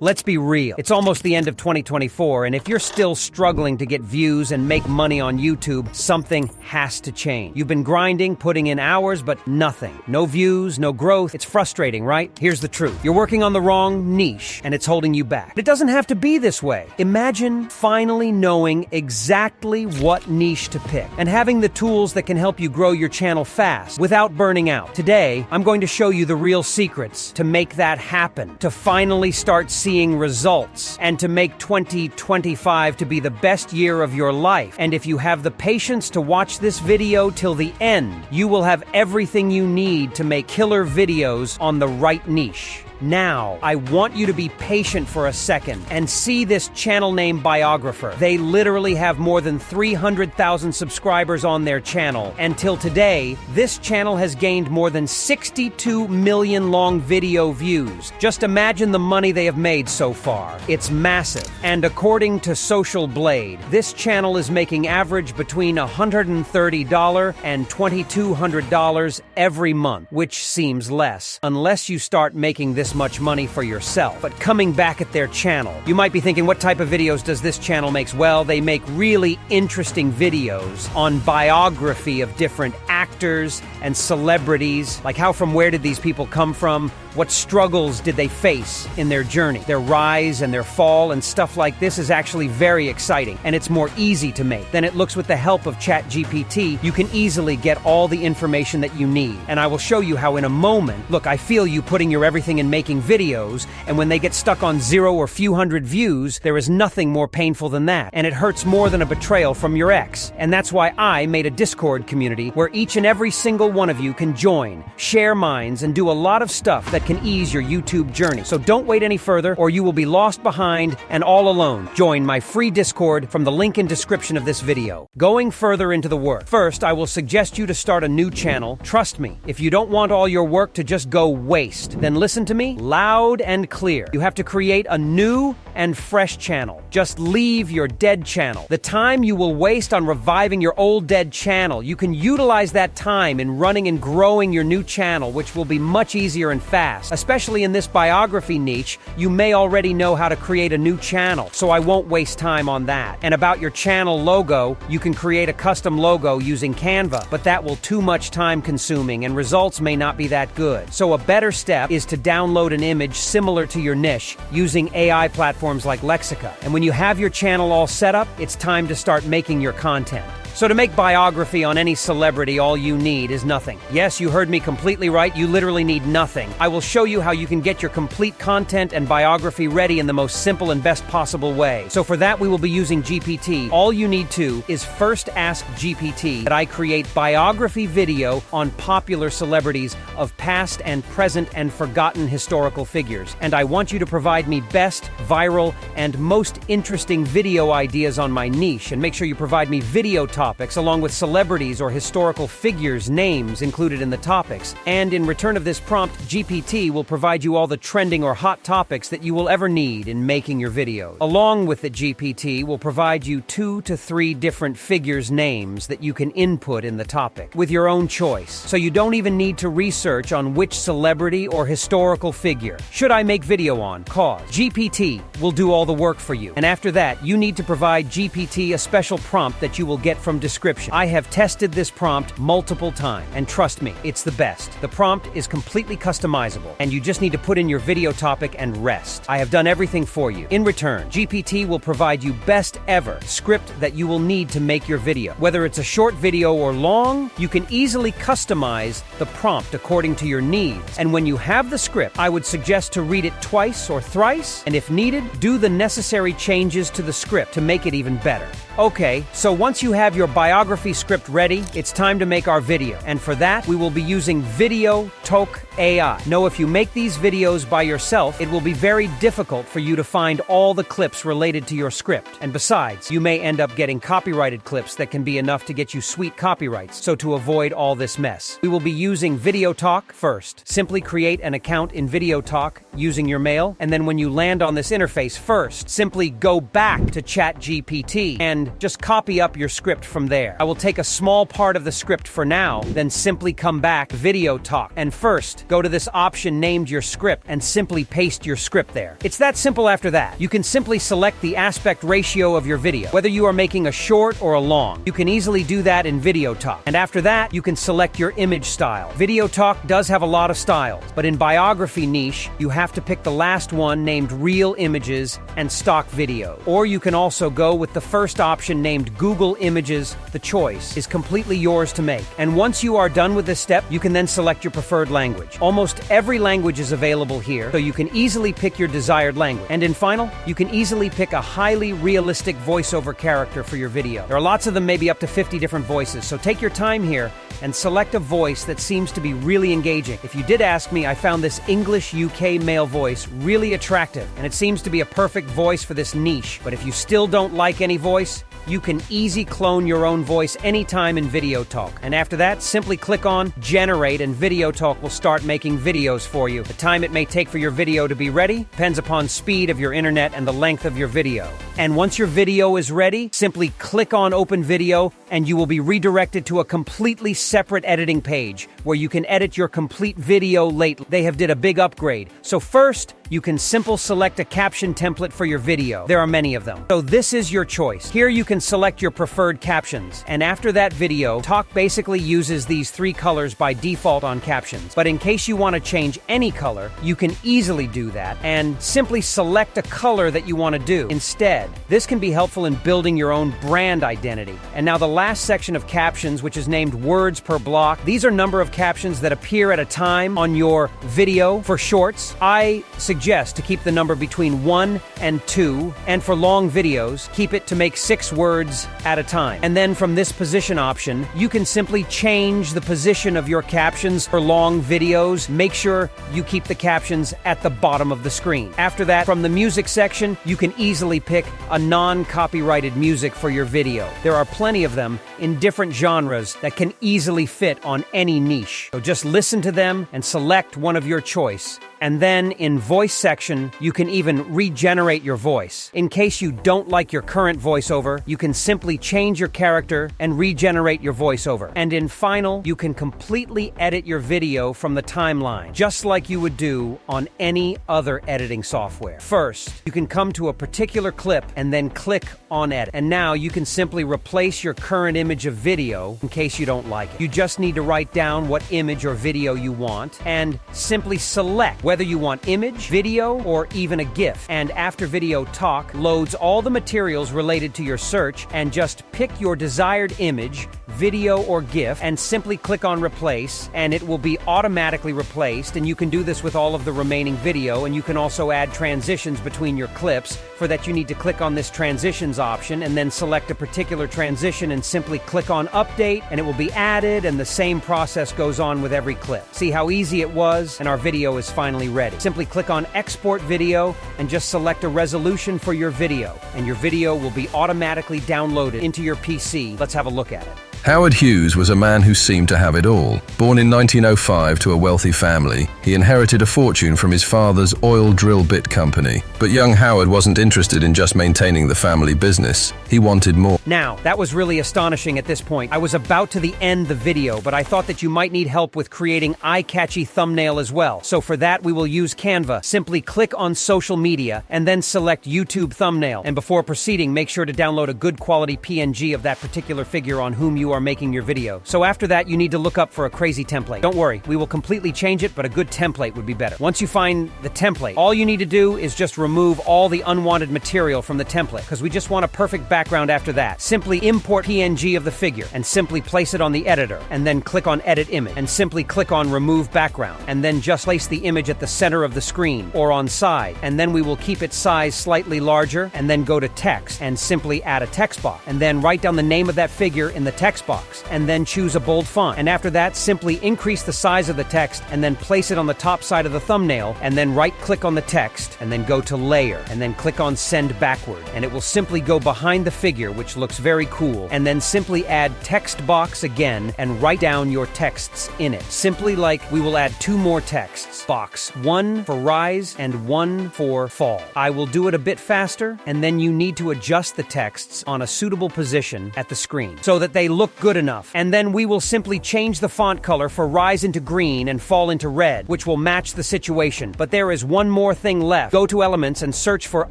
Let's be real. It's almost the end of 2024, and if you're still struggling to get views and make money on YouTube, something has to change. You've been grinding, putting in hours, but nothing. No views, no growth. It's frustrating, right? Here's the truth. You're working on the wrong niche, and it's holding you back. It doesn't have to be this way. Imagine finally knowing exactly what niche to pick and having the tools that can help you grow your channel fast without burning out. Today, I'm going to show you the real secrets to make that happen, to finally start seeing results, and to make 2025 to be the best year of your life. And if you have the patience to watch this video till the end, you will have everything you need to make killer videos on the right niche. Now, I want you to be patient for a second and see this channel name Biographer. They literally have more than 300,000 subscribers on their channel. Until today, this channel has gained more than 62 million long video views. Just imagine the money they have made so far. It's massive. And according to Social Blade, this channel is making average between $130 and $2,200 every month, which seems less, unless you start making this much money for yourself. But coming back at their channel, you might be thinking, what type of videos does this channel make? Well, they make really interesting videos on biography of different actors and celebrities, like where did these people come from? What struggles did they face in their journey? Their rise and their fall and stuff like this is actually very exciting, and it's more easy to make than it looks with the help of ChatGPT. You can easily get all the information that you need, and I will show you how in a moment. Look, I feel you putting your everything in making videos, and when they get stuck on 0 or few hundred views, there is nothing more painful than that, and it hurts more than a betrayal from your ex. And that's why I made a Discord community where each and every single one of you can join, share minds, and do a lot of stuff that can ease your YouTube journey. So don't wait any further, or you will be lost behind and all alone. Join my free Discord from the link in description of this video. Going further into the work, first I will suggest you to start a new channel. Trust me, if you don't want all your work to just go waste, then listen to me loud and clear. You have to create a new and fresh channel. Just leave your dead channel. The time you will waste on reviving your old dead channel, you can utilize that time in running and growing your new channel, which will be much easier and fast. Especially in this biography niche, you may already know how to create a new channel, so I won't waste time on that. And about your channel logo, you can create a custom logo using Canva, but that will too much time consuming and results may not be that good. So a better step is to download an image similar to your niche using AI platforms like Lexica. And when you have your channel all set up, it's time to start making your content. So to make biography on any celebrity, all you need is nothing. Yes, you heard me completely right. You literally need nothing. I will show you how you can get your complete content and biography ready in the most simple and best possible way. So for that, we will be using GPT. All you need to is first ask GPT that I create biography video on popular celebrities of past and present and forgotten historical figures. And I want you to provide me best, viral, and most interesting video ideas on my niche. And make sure you provide me video topics along with celebrities or historical figures' names included in the topics. And in return of this prompt, GPT will provide you all the trending or hot topics that you will ever need in making your videos. Along with the GPT will provide you 2 to 3 different figures' names that you can input in the topic with your own choice. So you don't even need to research on which celebrity or historical figure should I make video on. Cause GPT will do all the work for you. And after that, you need to provide GPT a special prompt that you will get from description. I have tested this prompt multiple times, and trust me, it's the best. The prompt is completely customizable, and you just need to put in your video topic and rest. I have done everything for you. In return, GPT will provide you best ever script that you will need to make your video. Whether it's a short video or long, you can easily customize the prompt according to your needs. And when you have the script, I would suggest to read it twice or thrice, and if needed, do the necessary changes to the script to make it even better. Okay, so once you have your biography script ready, it's time to make our video. And for that, we will be using Video Talk AI. Know if you make these videos by yourself, it will be very difficult for you to find all the clips related to your script. And besides, you may end up getting copyrighted clips that can be enough to get you sweet copyrights. So to avoid all this mess, we will be using Video Talk first. Simply create an account in Video Talk using your mail, and then when you land on this interface first, simply go back to ChatGPT and and just copy up your script from there. I will take a small part of the script for now, then simply come back, Video Talk. And first, go to this option named Your Script and simply paste your script there. It's that simple after that. You can simply select the aspect ratio of your video, whether you are making a short or a long. You can easily do that in Video Talk. And after that, you can select your image style. Video Talk does have a lot of styles, but in biography niche, you have to pick the last one named Real Images and Stock Video. Or you can also go with the first option named Google Images. The choice is completely yours to make. And once you are done with this step, you can then select your preferred language. Almost every language is available here, so you can easily pick your desired language. And in final, you can easily pick a highly realistic voiceover character for your video. There are lots of them, maybe up to 50 different voices, so take your time here and select a voice that seems to be really engaging. If you did ask me, I found this English UK male voice really attractive, and it seems to be a perfect voice for this niche. But if you still don't like any voice, you can easy clone your own voice anytime in Video Talk. And after that, simply click on Generate and Video Talk will start making videos for you. The time it may take for your video to be ready depends upon speed of your internet and the length of your video. And once your video is ready, simply click on Open Video and you will be redirected to a completely separate editing page where you can edit your complete video later. They have did a big upgrade. So first, you can select a caption template for your video. There are many of them. So this is your choice. Here you can select your preferred captions. And after that video, Talk basically uses these 3 colors by default on captions. But in case you want to change any color, you can easily do that and simply select a color that you want to do instead. This can be helpful in building your own brand identity. And now the last section of captions, which is named words per block. These are number of captions that appear at a time on your video. For shorts, I suggest to keep the number between 1 and 2, and for long videos, keep it to make 6 words at a time. And then from this position option, you can simply change the position of your captions for long videos. Make sure you keep the captions at the bottom of the screen. After that, from the music section, you can easily pick a non-copyrighted music for your video. There are plenty of them in different genres that can easily fit on any niche. So just listen to them and select one of your choice. And then in voice section, you can even regenerate your voice. In case you don't like your current voiceover, you can simply change your character and regenerate your voiceover. And in final, you can completely edit your video from the timeline, just like you would do on any other editing software. First, you can come to a particular clip and then click on edit. And now you can simply replace your current image of video in case you don't like it. You just need to write down what image or video you want and simply select whether you want image, video, or even a GIF. And after Video Talk loads all the materials related to your search, and just pick your desired image, video, or GIF, and simply click on replace, and it will be automatically replaced. And you can do this with all of the remaining video, and you can also add transitions between your clips. For that, you need to click on this transitions option and then select a particular transition and simply click on update, and it will be added, and the same process goes on with every clip. See how easy it was? And our video is finally ready. Simply click on export video and just select a resolution for your video, and your video will be automatically downloaded into your PC. Let's have a look at it. Howard Hughes was a man who seemed to have it all. Born in 1905 to a wealthy family, he inherited a fortune from his father's oil drill bit company. But young Howard wasn't interested in just maintaining the family business. He wanted more. Now, that was really astonishing at this point. I was about to end the video, but I thought that you might need help with creating eye-catchy thumbnail as well. So for that, we will use Canva. Simply click on social media and then select YouTube thumbnail. And before proceeding, make sure to download a good quality PNG of that particular figure on whom you are making your video. So after that, you need to look up for a crazy template. Don't worry, we will completely change it, but a good template would be better. Once you find the template, all you need to do is just remove all the unwanted material from the template, because we just want a perfect background after that. Simply import PNG of the figure and simply place it on the editor, and then click on Edit Image, and simply click on Remove Background, and then just place the image at the center of the screen or on side, and then we will keep its size slightly larger, and then go to text and simply add a text box, and then write down the name of that figure in the text text box, and then choose a bold font. And after that, simply increase the size of the text and then place it on the top side of the thumbnail, and then right-click on the text, and then go to Layer, and then click on Send Backward, and it will simply go behind the figure, which looks very cool, and then simply add text box again and write down your texts in it. Simply like we will add 2 more texts box, one for rise and one for fall. I will do it a bit faster, and then you need to adjust the texts on a suitable position at the screen so that they look good enough. And then we will simply change the font color for rise into green and fall into red, which will match the situation. But there is one more thing left. Go to Elements and search for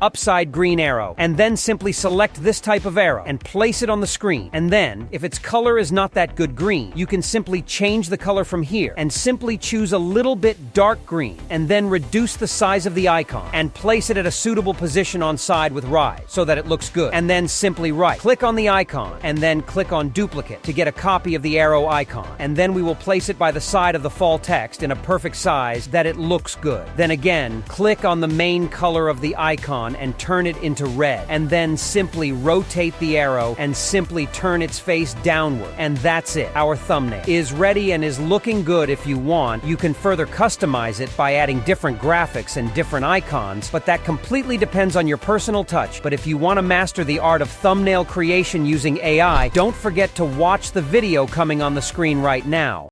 upside green arrow, and then simply select this type of arrow and place it on the screen. And then, if its color is not that good green, you can simply change the color from here and simply choose a little bit dark green, and then reduce the size of the icon and place it at a suitable position on side with rise so that it looks good. And then simply click on the icon and then click on duplicate to get a copy of the arrow icon. And then we will place it by the side of the fall text in a perfect size that it looks good. Then again, click on the main color of the icon and turn it into red. And then simply rotate the arrow and simply turn its face downward. And that's it. Our thumbnail is ready and is looking good. If you want, you can further customize it by adding different graphics and different icons, but that completely depends on your personal touch. But if you want to master the art of thumbnail creation using AI, don't forget to watch the video coming on the screen right now.